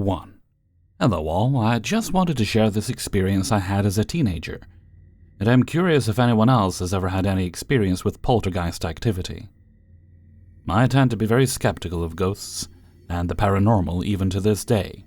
1. Hello all, I just wanted to share this experience I had as a teenager, and I'm curious if anyone else has ever had any experience with poltergeist activity. I tend to be very skeptical of ghosts and the paranormal even to this day.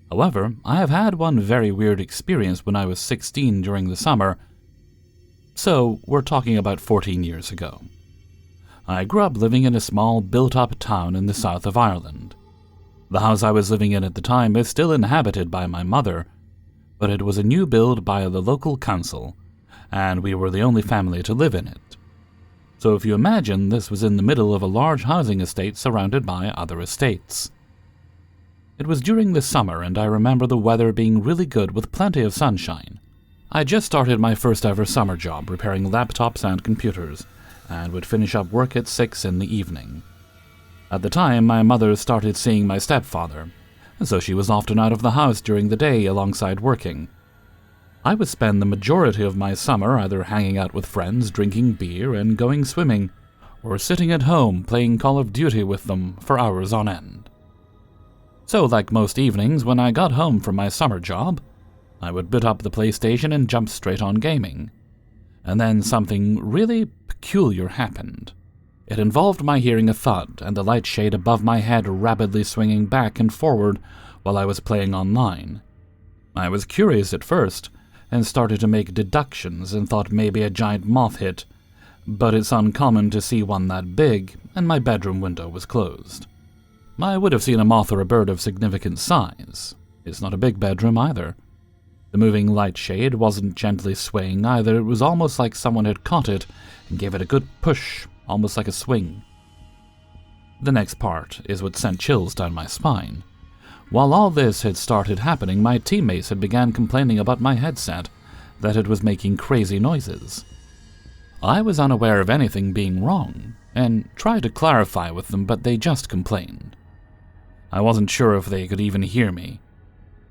However, I have had one very weird experience when I was 16 during the summer, so we're talking about 14 years ago. I grew up living in a small built-up town in the south of Ireland. The house I was living in at the time is still inhabited by my mother, but it was a new build by the local council, and we were the only family to live in it. So if you imagine, this was in the middle of a large housing estate surrounded by other estates. It was during the summer, and I remember the weather being really good with plenty of sunshine. I just started my first ever summer job repairing laptops and computers, and would finish up work at 6 in the evening. At the time, my mother started seeing my stepfather, and so she was often out of the house during the day alongside working. I would spend the majority of my summer either hanging out with friends, drinking beer, and going swimming, or sitting at home playing Call of Duty with them for hours on end. So, like most evenings, when I got home from my summer job, I would boot up the PlayStation and jump straight on gaming. And then something really peculiar happened. It involved my hearing a thud and the light shade above my head rapidly swinging back and forward while I was playing online. I was curious at first, and started to make deductions and thought maybe a giant moth hit, but it's uncommon to see one that big, and my bedroom window was closed. I would have seen a moth or a bird of significant size. It's not a big bedroom either. The moving light shade wasn't gently swaying either, it was almost like someone had caught it and gave it a good push, almost like a swing. The next part is what sent chills down my spine. While all this had started happening, my teammates had begun complaining about my headset, that it was making crazy noises. I was unaware of anything being wrong, and tried to clarify with them, but they just complained. I wasn't sure if they could even hear me.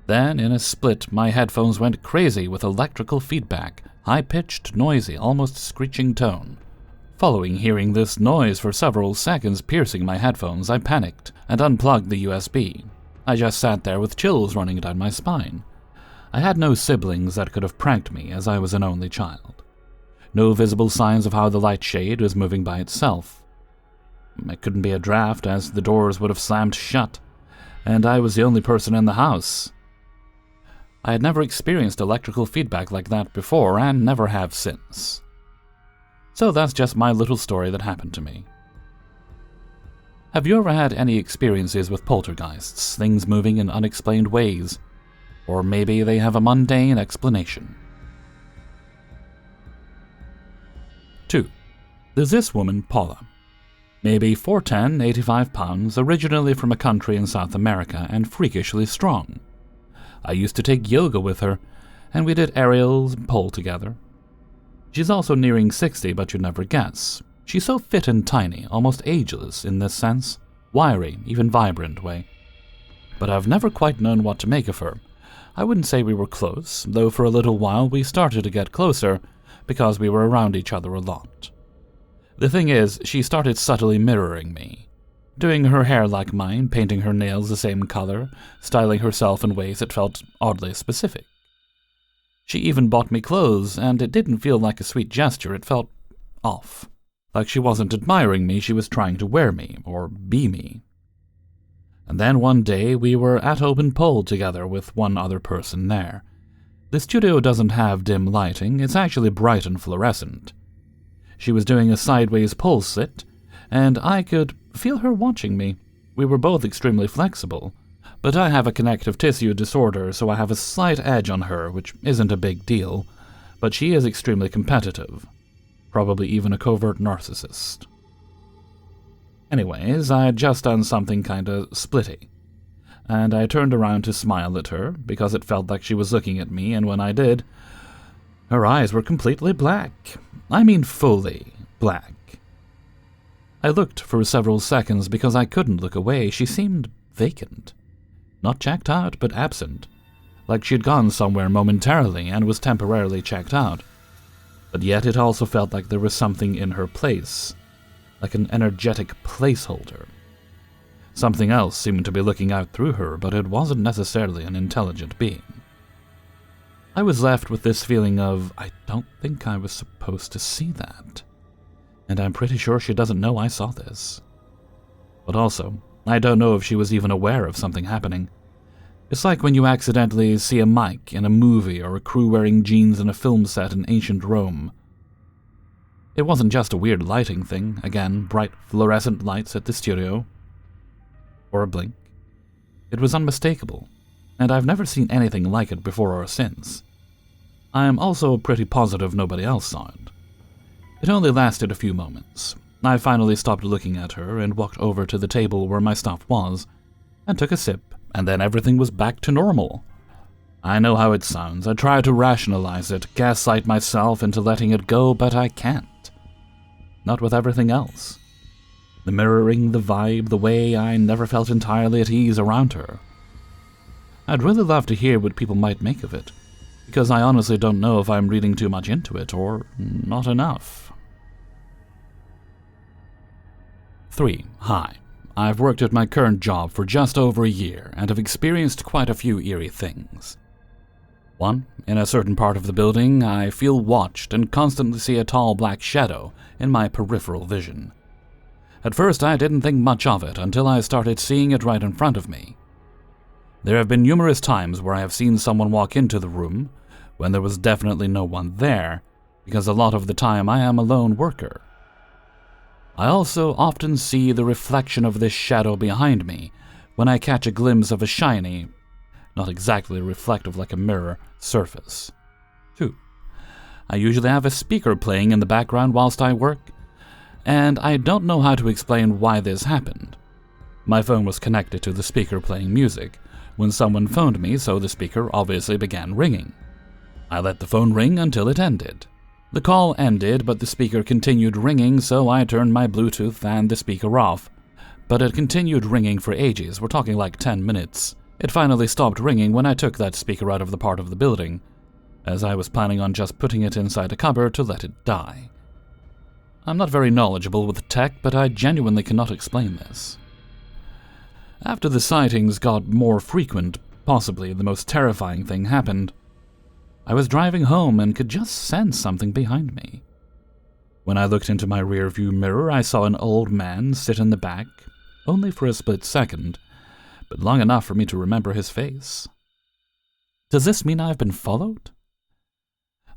Then, in a split, my headphones went crazy with electrical feedback, high-pitched, noisy, almost screeching tone. Following hearing this noise for several seconds piercing my headphones, I panicked and unplugged the USB. I just sat there with chills running down my spine. I had no siblings that could have pranked me, as I was an only child. No visible signs of how the light shade was moving by itself. It couldn't be a draft, as the doors would have slammed shut, and I was the only person in the house. I had never experienced electrical feedback like that before, and never have since. So that's just my little story that happened to me. Have you ever had any experiences with poltergeists, things moving in unexplained ways? Or maybe they have a mundane explanation. 2. There's this woman, Paula. Maybe 4'10", 85 pounds, originally from a country in South America, and freakishly strong. I used to take yoga with her, and we did aerials and pole together. She's also nearing 60, but you'd never guess. She's so fit and tiny, almost ageless in this sense, wiry, even vibrant way. But I've never quite known what to make of her. I wouldn't say we were close, though for a little while we started to get closer, because we were around each other a lot. The thing is, she started subtly mirroring me, doing her hair like mine, painting her nails the same color, styling herself in ways that felt oddly specific. She even bought me clothes, and it didn't feel like a sweet gesture, it felt off. Like she wasn't admiring me, she was trying to wear me, or be me. And then one day we were at open pole together with one other person there. The studio doesn't have dim lighting, it's actually bright and fluorescent. She was doing a sideways pole sit, and I could feel her watching me. We were both extremely flexible, but I have a connective tissue disorder, so I have a slight edge on her, which isn't a big deal, but she is extremely competitive. Probably even a covert narcissist. Anyways, I had just done something kinda splitty, and I turned around to smile at her, because it felt like she was looking at me, and when I did, her eyes were completely black. I mean fully black. I looked for several seconds because I couldn't look away. She seemed vacant. Not checked out, but absent. Like she'd gone somewhere momentarily and was temporarily checked out. But yet it also felt like there was something in her place, like an energetic placeholder. Something else seemed to be looking out through her, but it wasn't necessarily an intelligent being. I was left with this feeling of, I don't think I was supposed to see that. And I'm pretty sure she doesn't know I saw this. But also, I don't know if she was even aware of something happening. It's like when you accidentally see a mic in a movie or a crew wearing jeans in a film set in ancient Rome. It wasn't just a weird lighting thing, again, bright fluorescent lights at the studio, or a blink. It was unmistakable, and I've never seen anything like it before or since. I am also pretty positive nobody else saw it. It only lasted a few moments. I finally stopped looking at her and walked over to the table where my stuff was, and took a sip, and then everything was back to normal. I know how it sounds. I try to rationalize it, gaslight myself into letting it go, but I can't. Not with everything else. The mirroring, the vibe, the way I never felt entirely at ease around her. I'd really love to hear what people might make of it, because I honestly don't know if I'm reading too much into it or not enough. 3. Hi. I've worked at my current job for just over a year and have experienced quite a few eerie things. 1. In a certain part of the building, I feel watched and constantly see a tall black shadow in my peripheral vision. At first, I didn't think much of it until I started seeing it right in front of me. There have been numerous times where I have seen someone walk into the room when there was definitely no one there, because a lot of the time I am a lone worker. I also often see the reflection of this shadow behind me when I catch a glimpse of a shiny, not exactly reflective like a mirror, surface. 2. I usually have a speaker playing in the background whilst I work, and I don't know how to explain why this happened. My phone was connected to the speaker playing music when someone phoned me, so the speaker obviously began ringing. I let the phone ring until it ended. The call ended, but the speaker continued ringing, so I turned my Bluetooth and the speaker off. But it continued ringing for ages, we're talking like 10 minutes. It finally stopped ringing when I took that speaker out of the part of the building, as I was planning on just putting it inside a cupboard to let it die. I'm not very knowledgeable with tech, but I genuinely cannot explain this. After the sightings got more frequent, possibly the most terrifying thing happened. I was driving home and could just sense something behind me. When I looked into my rearview mirror, I saw an old man sit in the back, only for a split second, but long enough for me to remember his face. Does this mean I've been followed?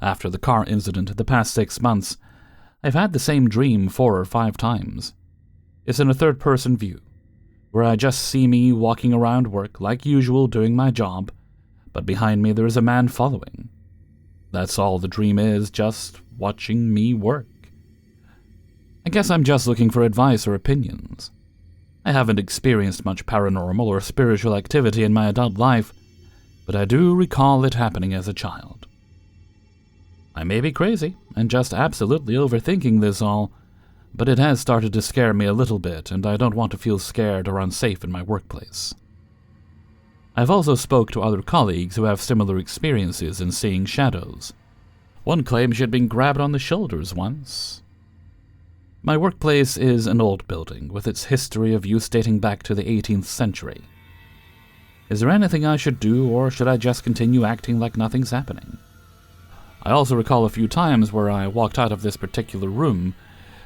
After the car incident the past 6 months, I've had the same dream 4 or 5 times. It's in a third-person view, where I just see me walking around work like usual doing my job, but behind me there is a man following. That's all the dream is, just watching me work. I guess I'm just looking for advice or opinions. I haven't experienced much paranormal or spiritual activity in my adult life, but I do recall it happening as a child. I may be crazy and just absolutely overthinking this all, but it has started to scare me a little bit, and I don't want to feel scared or unsafe in my workplace. I've also spoke to other colleagues who have similar experiences in seeing shadows. One claims she had been grabbed on the shoulders once. My workplace is an old building, with its history of use dating back to the 18th century. Is there anything I should do, or should I just continue acting like nothing's happening? I also recall a few times where I walked out of this particular room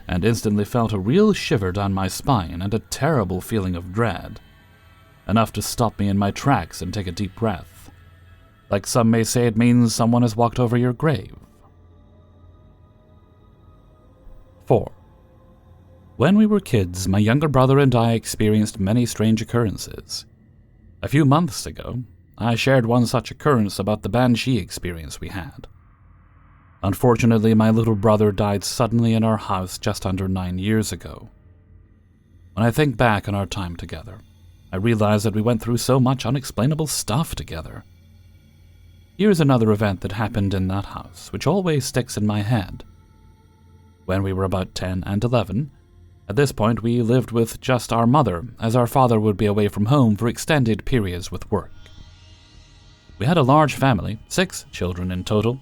and instantly felt a real shiver down my spine and a terrible feeling of dread. Enough to stop me in my tracks and take a deep breath. Like some may say, it means someone has walked over your grave. 4. When we were kids, my younger brother and I experienced many strange occurrences. A few months ago, I shared one such occurrence about the banshee experience we had. Unfortunately, my little brother died suddenly in our house just under 9 years ago. When I think back on our time together, I realize that we went through so much unexplainable stuff together. Here's another event that happened in that house, which always sticks in my head. When we were about 10 and 11, at this point we lived with just our mother, as our father would be away from home for extended periods with work. We had a large family, 6 children in total.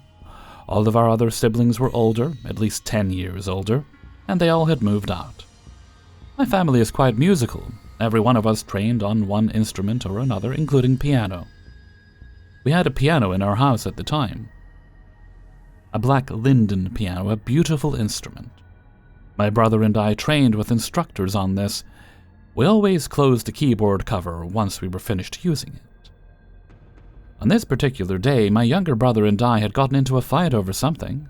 All of our other siblings were older, at least 10 years older, and they all had moved out. My family is quite musical, Every one of us trained on one instrument or another, including piano. We had a piano in our house at the time. A black linden piano, a beautiful instrument. My brother and I trained with instructors on this. We always closed the keyboard cover once we were finished using it. On this particular day, my younger brother and I had gotten into a fight over something.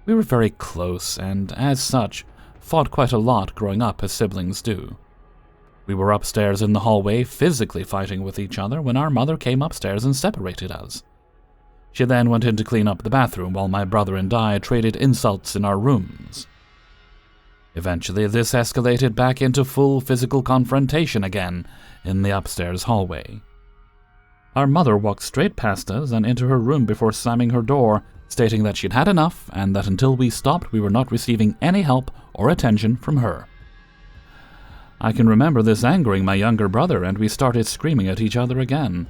We were very close, and as such, fought quite a lot growing up as siblings do. We were upstairs in the hallway, physically fighting with each other, when our mother came upstairs and separated us. She then went in to clean up the bathroom while my brother and I traded insults in our rooms. Eventually, this escalated back into full physical confrontation again in the upstairs hallway. Our mother walked straight past us and into her room before slamming her door, stating that she'd had enough and that until we stopped, we were not receiving any help or attention from her. I can remember this angering my younger brother, and we started screaming at each other again.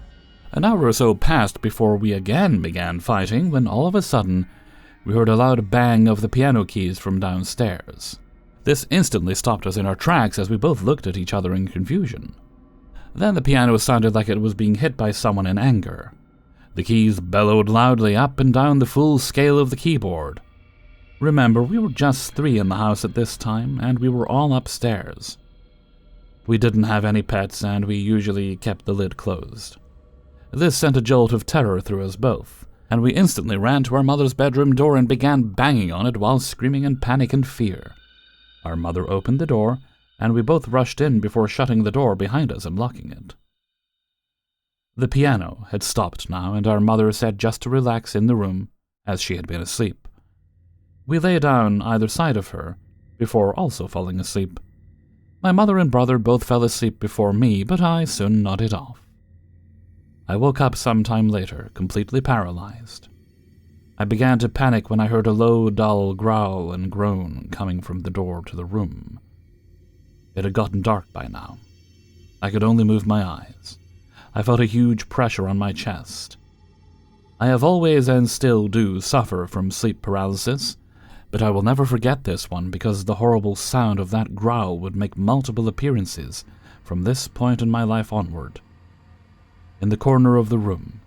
An hour or so passed before we again began fighting, when all of a sudden, we heard a loud bang of the piano keys from downstairs. This instantly stopped us in our tracks as we both looked at each other in confusion. Then the piano sounded like it was being hit by someone in anger. The keys bellowed loudly up and down the full scale of the keyboard. Remember, we were just 3 in the house at this time, and we were all upstairs. We didn't have any pets, and we usually kept the lid closed. This sent a jolt of terror through us both, and we instantly ran to our mother's bedroom door and began banging on it while screaming in panic and fear. Our mother opened the door, and we both rushed in before shutting the door behind us and locking it. The piano had stopped now, and our mother said just to relax in the room, as she had been asleep. We lay down either side of her, before also falling asleep. My mother and brother both fell asleep before me, but I soon nodded off. I woke up some time later, completely paralyzed. I began to panic when I heard a low, dull growl and groan coming from the door to the room. It had gotten dark by now. I could only move my eyes. I felt a huge pressure on my chest. I have always and still do suffer from sleep paralysis, but I will never forget this one because the horrible sound of that growl would make multiple appearances from this point in my life onward. In the corner of the room,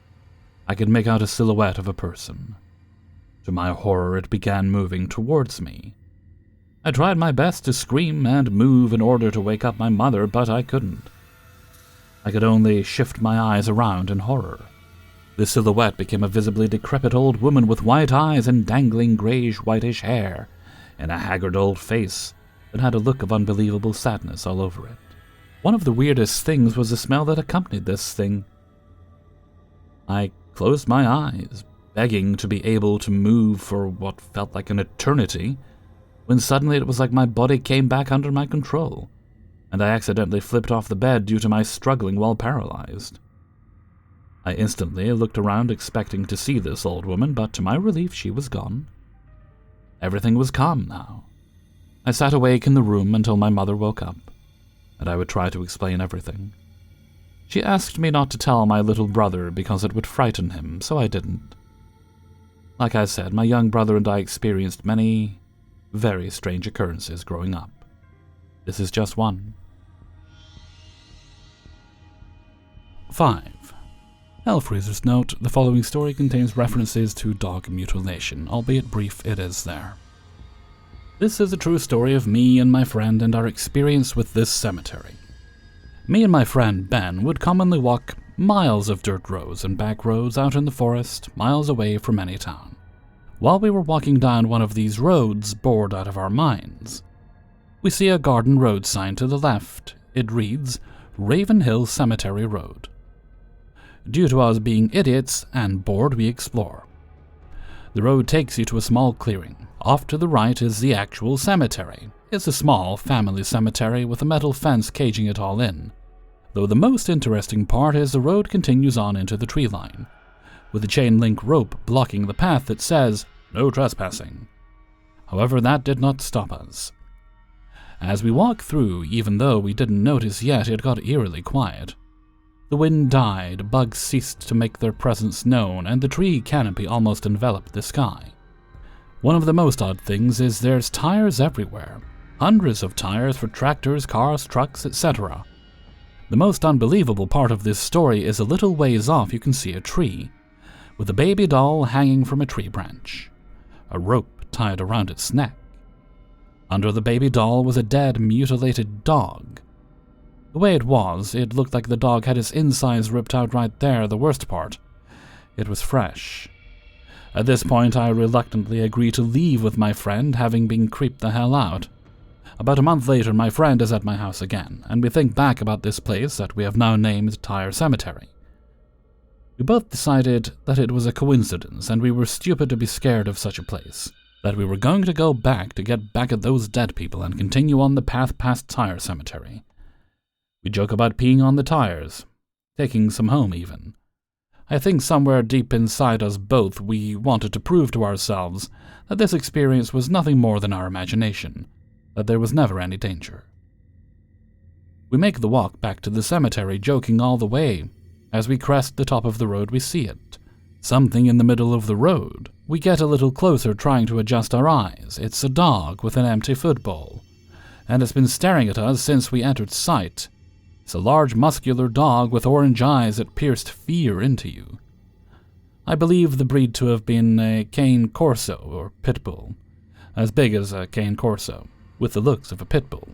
I could make out a silhouette of a person. To my horror, it began moving towards me. I tried my best to scream and move in order to wake up my mother, but I couldn't. I could only shift my eyes around in horror. The silhouette became a visibly decrepit old woman with white eyes and dangling grayish-whitish hair, and a haggard old face that had a look of unbelievable sadness all over it. One of the weirdest things was the smell that accompanied this thing. I closed my eyes, begging to be able to move for what felt like an eternity, when suddenly it was like my body came back under my control, and I accidentally flipped off the bed due to my struggling while paralyzed. I instantly looked around expecting to see this old woman, but to my relief she was gone. Everything was calm now. I sat awake in the room until my mother woke up, and I would try to explain everything. She asked me not to tell my little brother because it would frighten him, so I didn't. Like I said, my young brother and I experienced many very strange occurrences growing up. This is just one. 5. Hellfreezer's note: the following story contains references to dog mutilation, albeit brief it is there. This is a true story of me and my friend and our experience with this cemetery. Me and my friend Ben would commonly walk miles of dirt roads and back roads out in the forest, miles away from any town. While we were walking down one of these roads, bored out of our minds, we see a garden road sign to the left. It reads, Raven Hill Cemetery Road. Due to us being idiots and bored, we explore. The road takes you to a small clearing. Off to the right is the actual cemetery. It's a small family cemetery with a metal fence caging it all in, though the most interesting part is the road continues on into the tree line, with a chain link rope blocking the path that says, no trespassing. However, that did not stop us. As we walked through, even though we didn't notice yet, it got eerily quiet. The wind died, bugs ceased to make their presence known, and the tree canopy almost enveloped the sky. One of the most odd things is there's tires everywhere. Hundreds of tires for tractors, cars, trucks, etc. The most unbelievable part of this story is a little ways off you can see a tree, with a baby doll hanging from a tree branch, a rope tied around its neck. Under the baby doll was a dead, mutilated dog. The way it was, it looked like the dog had its insides ripped out right there, the worst part. It was fresh. At this point, I reluctantly agreed to leave with my friend, having been creeped the hell out. About a month later, my friend is at my house again, and we think back about this place that we have now named Tire Cemetery. We both decided that it was a coincidence, and we were stupid to be scared of such a place, that we were going to go back to get back at those dead people and continue on the path past Tire Cemetery. We joke about peeing on the tires, taking some home even. I think somewhere deep inside us both we wanted to prove to ourselves that this experience was nothing more than our imagination, that there was never any danger. We make the walk back to the cemetery, joking all the way. As we crest the top of the road, we see it. Something in the middle of the road. We get a little closer, trying to adjust our eyes. It's a dog with an empty food bowl, and it's been staring at us since we entered sight. It's a large, muscular dog with orange eyes that pierced fear into you. I believe the breed to have been a cane corso, or pit bull, as big as a cane corso, with the looks of a pit bull.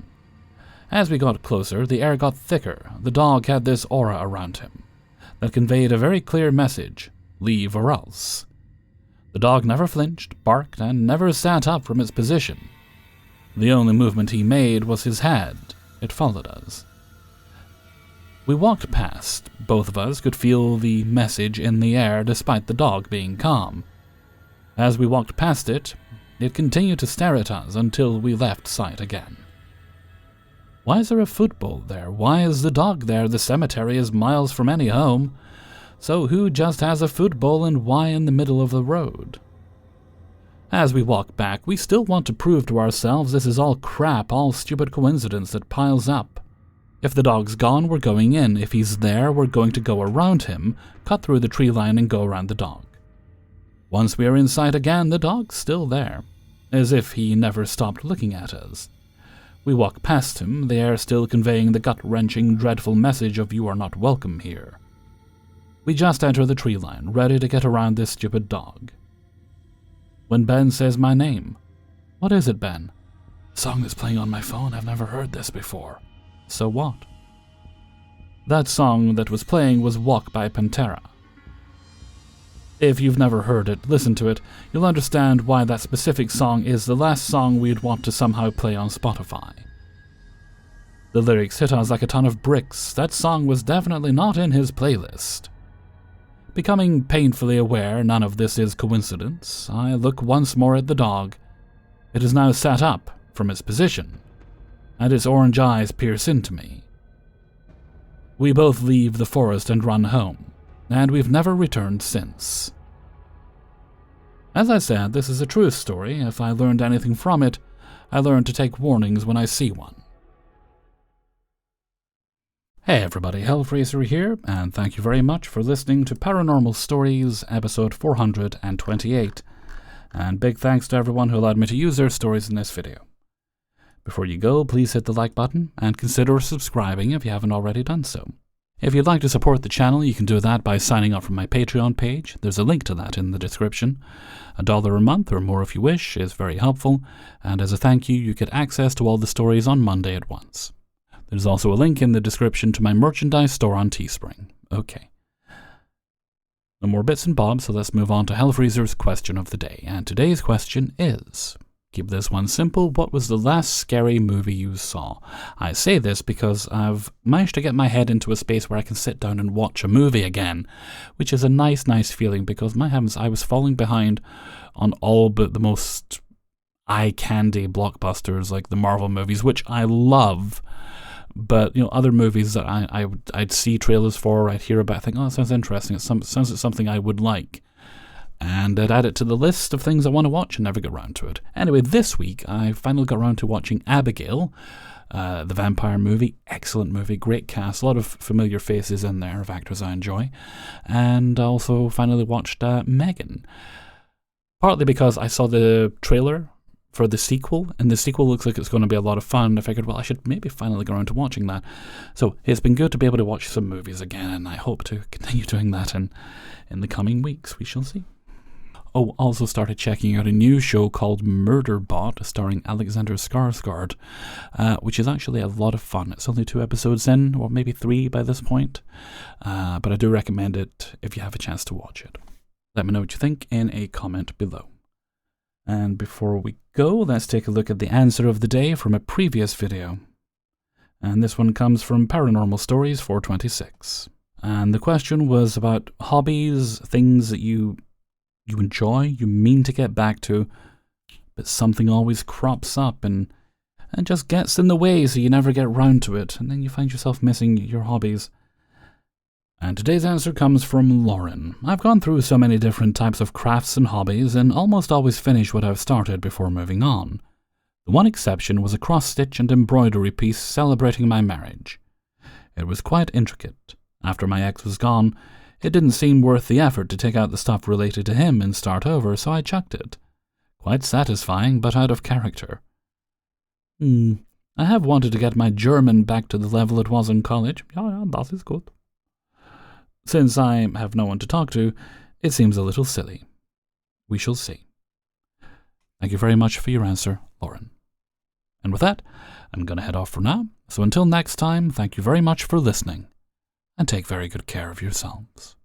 As we got closer, the air got thicker. The dog had this aura around him that conveyed a very clear message: leave or else. The dog never flinched, barked, and never sat up from its position. The only movement he made was his head. It followed us. We walked past. Both of us could feel the message in the air despite the dog being calm. As we walked past it, it continued to stare at us until we left sight again. Why is there a food bowl there? Why is the dog there? The cemetery is miles from any home. So who just has a food bowl, and why in the middle of the road? As we walk back, we still want to prove to ourselves this is all crap, all stupid coincidence that piles up. If the dog's gone, we're going in. If he's there, we're going to go around him, cut through the tree line, and go around the dog. Once we are in sight again, the dog's still there, as if he never stopped looking at us. We walk past him, the air still conveying the gut-wrenching, dreadful message of "you are not welcome here." We just enter the tree line, ready to get around this stupid dog, when Ben says my name. What is it, Ben? The song is playing on my phone. I've never heard this before. So what? That song that was playing was Walk by Pantera. If you've never heard it, listen to it. You'll understand why that specific song is the last song we'd want to somehow play on Spotify. The lyrics hit us like a ton of bricks. That song was definitely not in his playlist. Becoming painfully aware none of this is coincidence, I look once more at the dog. It is now sat up from its position, and its orange eyes pierce into me. We both leave the forest and run home, and we've never returned since. As I said, this is a true story. If I learned anything from it, I learned to take warnings when I see one. Hey everybody, Hellfreezer here, and thank you very much for listening to Paranormal Stories, episode 428, and big thanks to everyone who allowed me to use their stories in this video. Before you go, please hit the like button, and consider subscribing if you haven't already done so. If you'd like to support the channel, you can do that by signing up for my Patreon page. There's a link to that in the description. $1 a month, or more if you wish, is very helpful, and as a thank you, you get access to all the stories on Monday at once. There's also a link in the description to my merchandise store on Teespring. Okay. No more bits and bobs, so let's move on to Hellfreezer's question of the day. And today's question is, keep this one simple, what was the last scary movie you saw? I say this because I've managed to get my head into a space where I can sit down and watch a movie again, which is a nice feeling, because my heavens, I was falling behind on all but the most eye-candy blockbusters like the Marvel movies, which I love. But, you know, other movies that I'd see trailers for, I'd hear about, I think, oh, that sounds interesting. It sounds like something I would like. And I'd add it to the list of things I want to watch and never get around to it. Anyway, this week, I finally got around to watching Abigail, the vampire movie. Excellent movie, great cast, a lot of familiar faces in there of actors I enjoy. And also finally watched Megan. Partly because I saw the trailer for the sequel, and the sequel looks like it's going to be a lot of fun. I figured, well, I should maybe finally go around to watching that. So it's been good to be able to watch some movies again, and I hope to continue doing that in the coming weeks. We shall see. Oh, also started checking out a new show called Murderbot, starring Alexander Skarsgård, which is actually a lot of fun. It's only 2 episodes in, or maybe 3 by this point, but I do recommend it if you have a chance to watch it. Let me know what you think in a comment below. And before we go, let's take a look at the answer of the day from a previous video. And this one comes from Paranormal Stories 426. And the question was about hobbies, things that you enjoy, you mean to get back to, but something always crops up and just gets in the way, so you never get round to it, and then you find yourself missing your hobbies. And today's answer comes from Lauren. I've gone through so many different types of crafts and hobbies, and almost always finish what I've started before moving on. The one exception was a cross-stitch and embroidery piece celebrating my marriage. It was quite intricate. After my ex was gone, it didn't seem worth the effort to take out the stuff related to him and start over, so I chucked it. Quite satisfying, but out of character. I have wanted to get my German back to the level it was in college. Ja, das ist gut. Since I have no one to talk to, it seems a little silly. We shall see. Thank you very much for your answer, Lauren. And with that, I'm going to head off for now. So until next time, thank you very much for listening, and take very good care of yourselves.